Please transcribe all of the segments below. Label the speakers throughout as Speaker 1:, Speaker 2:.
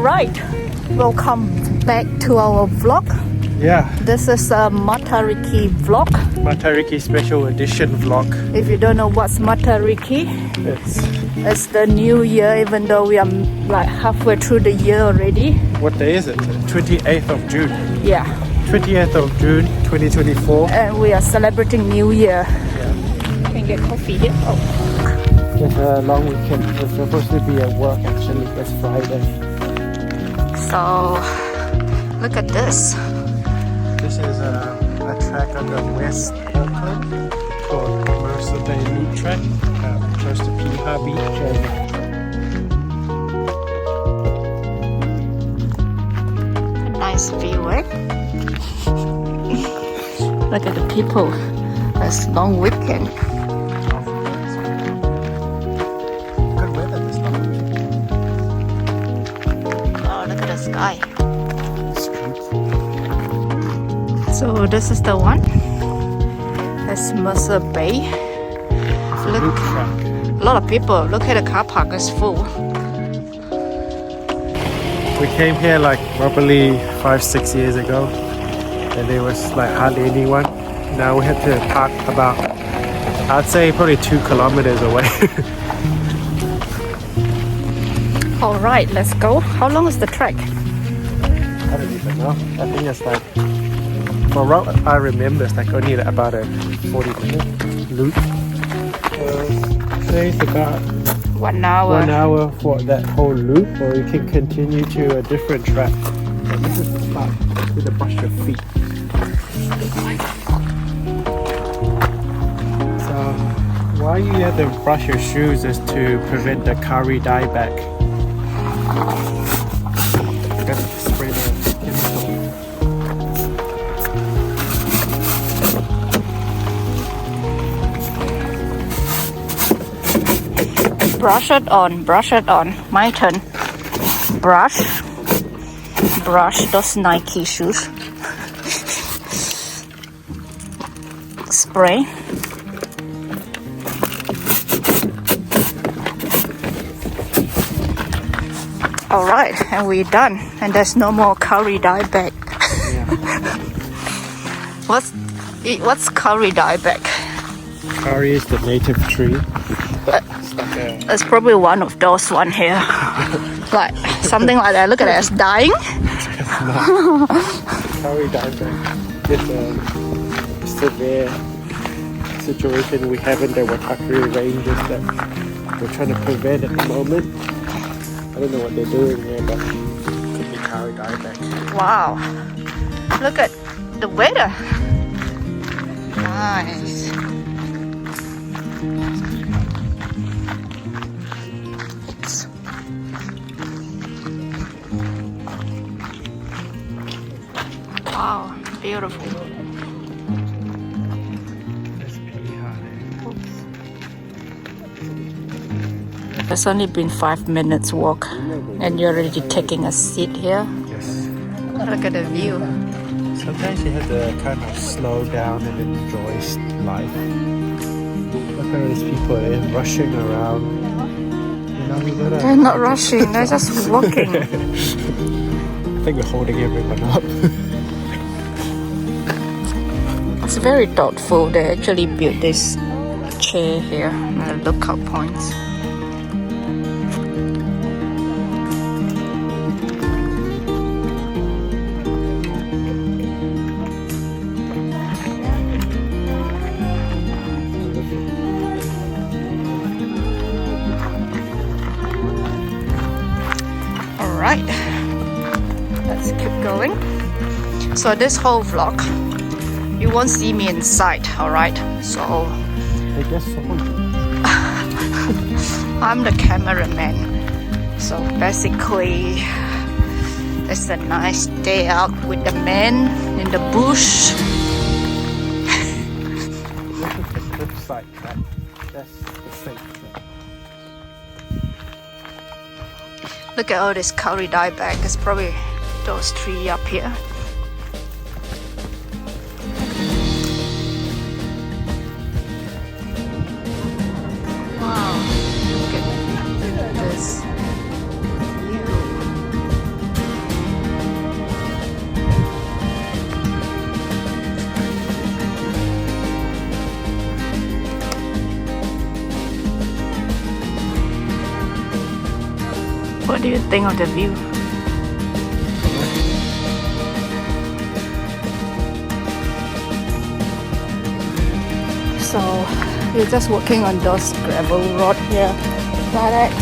Speaker 1: Alright, welcome back to our vlog.
Speaker 2: Yeah,
Speaker 1: This is a Matariki vlog.
Speaker 2: Matariki special edition vlog.
Speaker 1: If you don't know what's Matariki, it's the new year, even though we are like halfway through the year already.
Speaker 2: What day is it? 28th of June.
Speaker 1: Yeah,
Speaker 2: 20th of June 2024.
Speaker 1: and we are celebrating New Year.
Speaker 2: Yeah.
Speaker 1: You can get coffee here. Oh.
Speaker 2: It's a long weekend. It's supposed to be at work actually. It's Friday.
Speaker 1: So, look at this.
Speaker 2: This is a track on the West Auckland called Mercer Bay Track, close to Piha Beach.
Speaker 1: Nice view, eh? Look at the people. It's long weekend.
Speaker 2: Good weather this time.
Speaker 1: Oh, look at the sky. So this is the one. That's Mercer Bay. Look, a lot of people. Look at the car park is full.
Speaker 2: We came here like probably 5-6 years ago, and there was like hardly anyone. Now we have to park about, I'd say probably 2 kilometers away.
Speaker 1: All right, let's go. How long is the trek?
Speaker 2: I don't even know. I think it's like, for what I remember, it's like only about a 40-minute loop. Say it's about
Speaker 1: 1 hour.
Speaker 2: 1 hour for that whole loop, or you can continue to a different track. But this is the start. With to brush your feet. So why you have to brush your shoes is to prevent the curry dieback. Gotta spray the chemical.
Speaker 1: Brush it on. My turn. Brush those Nike shoes. Spray. All right, and we're done. And there's no more curry dieback.
Speaker 2: Yeah.
Speaker 1: What's curry dieback?
Speaker 2: Curry is the native tree.
Speaker 1: It's probably one of those one here. Like something like that. Look at that, it's dying.
Speaker 2: Curry dieback is a severe situation we have in the Matariki ranges that we're trying to prevent at the moment. I don't know what they're doing here, but it could be curry dieback.
Speaker 1: Wow. Look at the weather. Nice. Wow, beautiful.
Speaker 2: That's Piha there.
Speaker 1: It's only been 5 minutes walk and you're already taking a seat here.
Speaker 2: Yes.
Speaker 1: Look at the view.
Speaker 2: Sometimes you have to kind of slow down and enjoy life. Look at these people, they're rushing around. You know, we gotta...
Speaker 1: They're not rushing, they're just walking.
Speaker 2: I think we're holding everyone up.
Speaker 1: It's very thoughtful. They actually built this chair here, lookout points. Alright, let's keep going. So this whole vlog, you won't see me inside, alright? So
Speaker 2: I guess so.
Speaker 1: I'm the cameraman. So basically it's a nice day out with the men in the bush.
Speaker 2: This is the cliffside track. That's the safe track.
Speaker 1: Look at all this curry dieback. It's probably those trees up here. Wow, look at this view. do you think of the view? So we're just walking on those gravel road here. But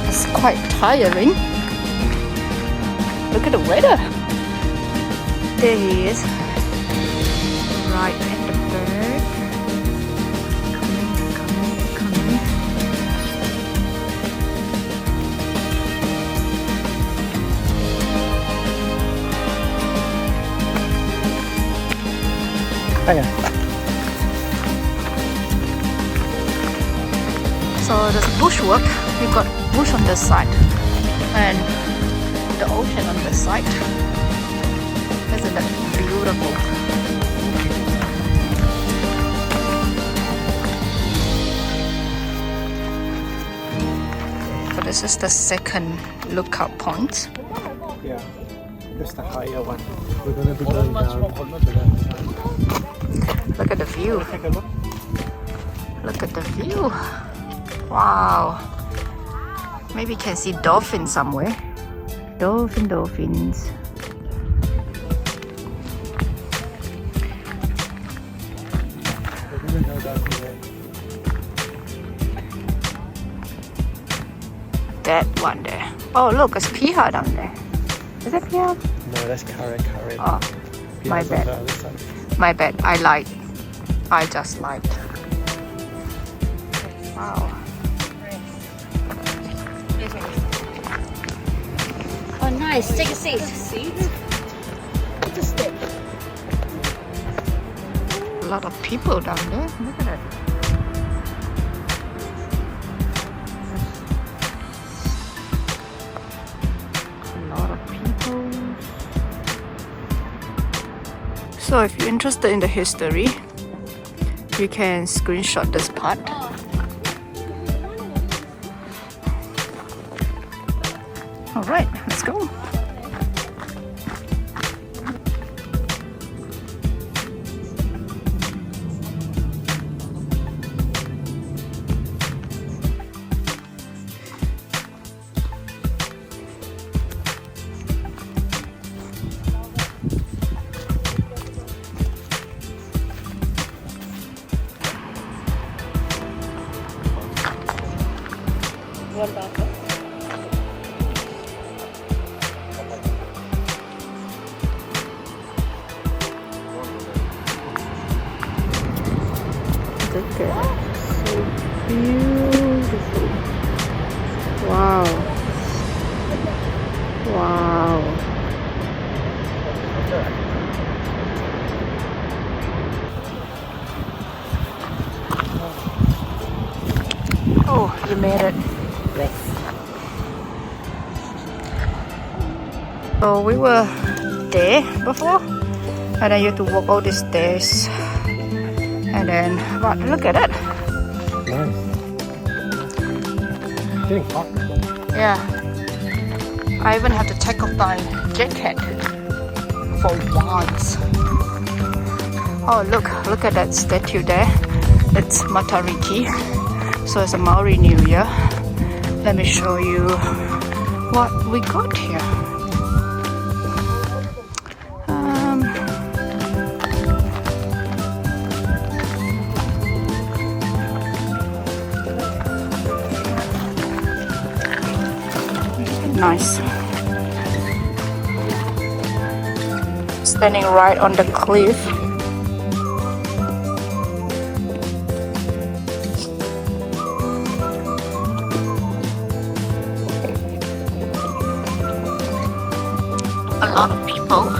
Speaker 1: it's quite tiring. Look at the weather. There he is. Right at the bird. Coming.
Speaker 2: Hiya.
Speaker 1: So there's bushwork. You've got bush on this side and the ocean on this side. Isn't that beautiful? So this is the second lookout point.
Speaker 2: Yeah, that's the higher one. We're gonna be going down.
Speaker 1: Look at the view.
Speaker 2: Take a look.
Speaker 1: Look at the view. Wow. Maybe you can see dolphins somewhere. Dolphins.
Speaker 2: We're gonna go down here.
Speaker 1: That one there. Oh look, it's Piha down there. Is it Piha?
Speaker 2: No, that's current.
Speaker 1: Oh, my
Speaker 2: Piha's on
Speaker 1: bad.
Speaker 2: the other side.
Speaker 1: My bad. I just lied. Wow. Oh, nice. Take a seat. Just sit. A lot of people down there. Look at it. A lot of people. So if you're interested in the history, you can screenshot this part. Alright, let's go. Look at it. So beautiful. Wow. Oh, you made it. So we were there before, and then you have to walk all these stairs. And then, but look at it.
Speaker 2: Nice. Getting hot.
Speaker 1: Yeah. I even have to take off my jacket for once. Oh, look at that statue there. It's Matariki. So it's a Maori New Year. Let me show you what we got here. Nice. Standing right on the cliff. A lot of people.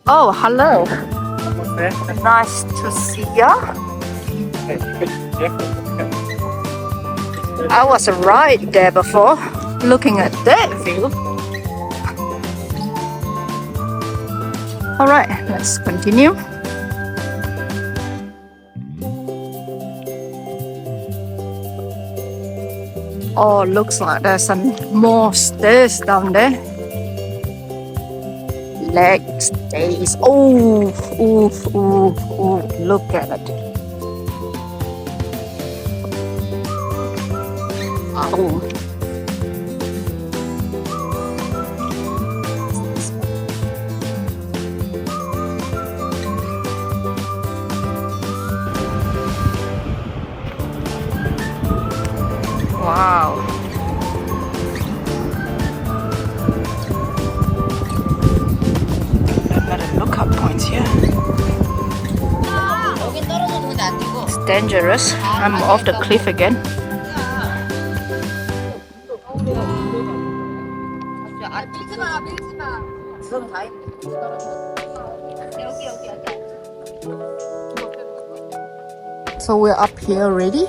Speaker 1: Oh, hello.
Speaker 2: What's that?
Speaker 1: Nice to see ya. I was right there before, looking at that view. Alright, let's continue. Oh, looks like there's some more stairs down there. Leg stairs. Oh, look at it. Wow. Wow. Better lookout points here. It's dangerous. I'm off the cliff again. So we're up here already?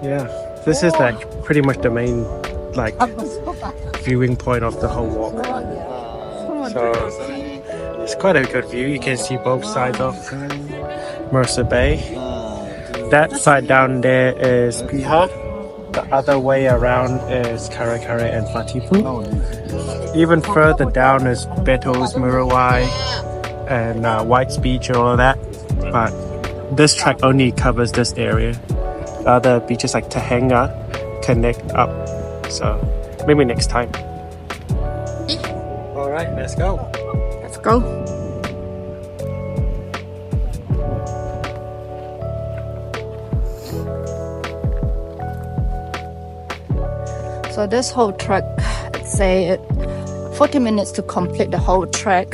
Speaker 2: Yeah, this is like pretty much the main like viewing point of the whole walk. So it's quite a good view. You can see both sides of Mercer Bay. That side down there is Piha. The other way around is Karakare and Fatipu. Even further down is Beto's, Murawai, and White's Beach and all of that. But this track only covers this area. The other beaches like Tahanga connect up. So maybe next time. Alright, let's go.
Speaker 1: Let's go. So this whole trek, I'd say 40 minutes to complete the whole trek.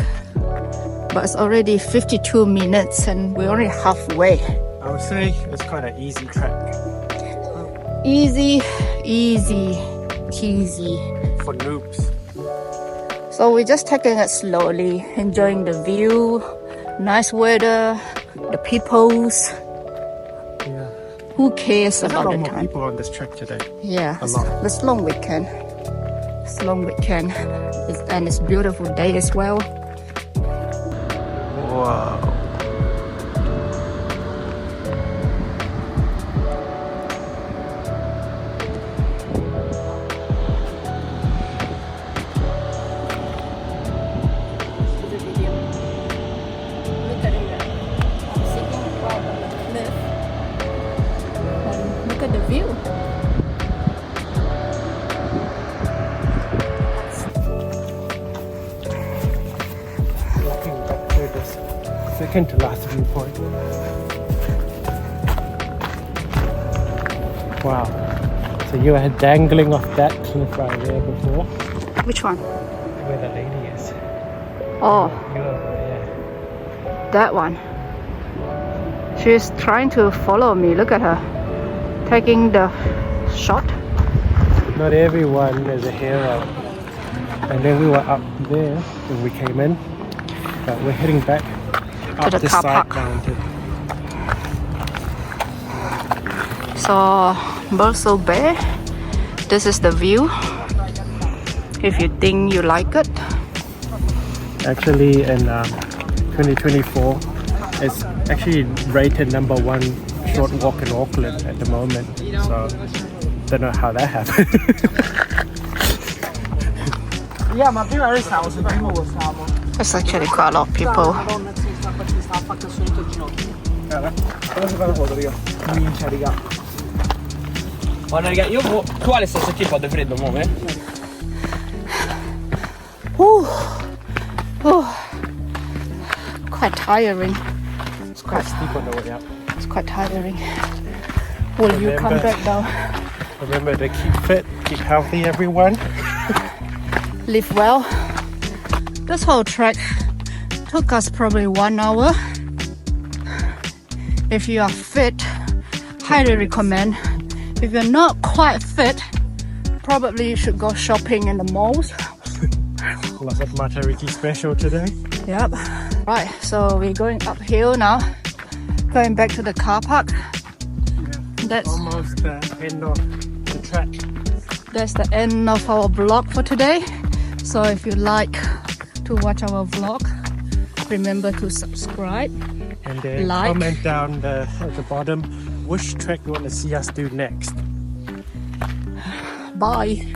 Speaker 1: But it's already 52 minutes and we're only halfway.
Speaker 2: I would say it's quite an easy trek.
Speaker 1: Easy, cheesy.
Speaker 2: For noobs.
Speaker 1: So we're just taking it slowly, enjoying the view, nice weather, the peoples.
Speaker 2: Yeah.
Speaker 1: Who cares
Speaker 2: There's
Speaker 1: about
Speaker 2: a lot
Speaker 1: the
Speaker 2: more
Speaker 1: time?
Speaker 2: people on this trek today.
Speaker 1: Yeah,
Speaker 2: A lot.
Speaker 1: as long we can. As long we can. And it's a beautiful day as well.
Speaker 2: Wow.
Speaker 1: Look at the view.
Speaker 2: Walking back to this second to last viewpoint. Wow. So you were dangling off that cliff right there before,
Speaker 1: Which one?
Speaker 2: where the lady is.
Speaker 1: Oh,
Speaker 2: You were there.
Speaker 1: that one. She's trying to follow me. Look at her. Taking the shot.
Speaker 2: Not everyone is a hero. And then we were up there when we came in. But we're heading back up
Speaker 1: the
Speaker 2: this
Speaker 1: car
Speaker 2: side
Speaker 1: park.
Speaker 2: mountain.
Speaker 1: So, Mercer Bay. This is the view. If you think you like it.
Speaker 2: Actually in 2024 it's actually rated #1 short walk in Auckland at the moment, so don't know how that happened.
Speaker 1: There's actually quite a lot of people.
Speaker 3: Tu Ale stesso tipo di freddo muove?
Speaker 1: Whew. Oh, quite tiring.
Speaker 2: It's quite steep on the way up.
Speaker 1: It's quite tiring. Will you come
Speaker 2: Remember-
Speaker 1: back down?
Speaker 2: Remember to keep fit, keep healthy, everyone.
Speaker 1: Live well. This whole trek took us probably 1 hour. If you are fit, highly recommend. If you're not quite fit, probably you should go shopping in the malls.
Speaker 2: Lots of Matariki special today.
Speaker 1: Yep. Right, so we're going uphill now. Going back to the car park. That's
Speaker 2: Almost the end of the track.
Speaker 1: That's the end of our vlog for today. So if you like to watch our vlog, remember to subscribe.
Speaker 2: And then
Speaker 1: Like.
Speaker 2: comment down at the bottom which track you want to see us do next.
Speaker 1: Bye.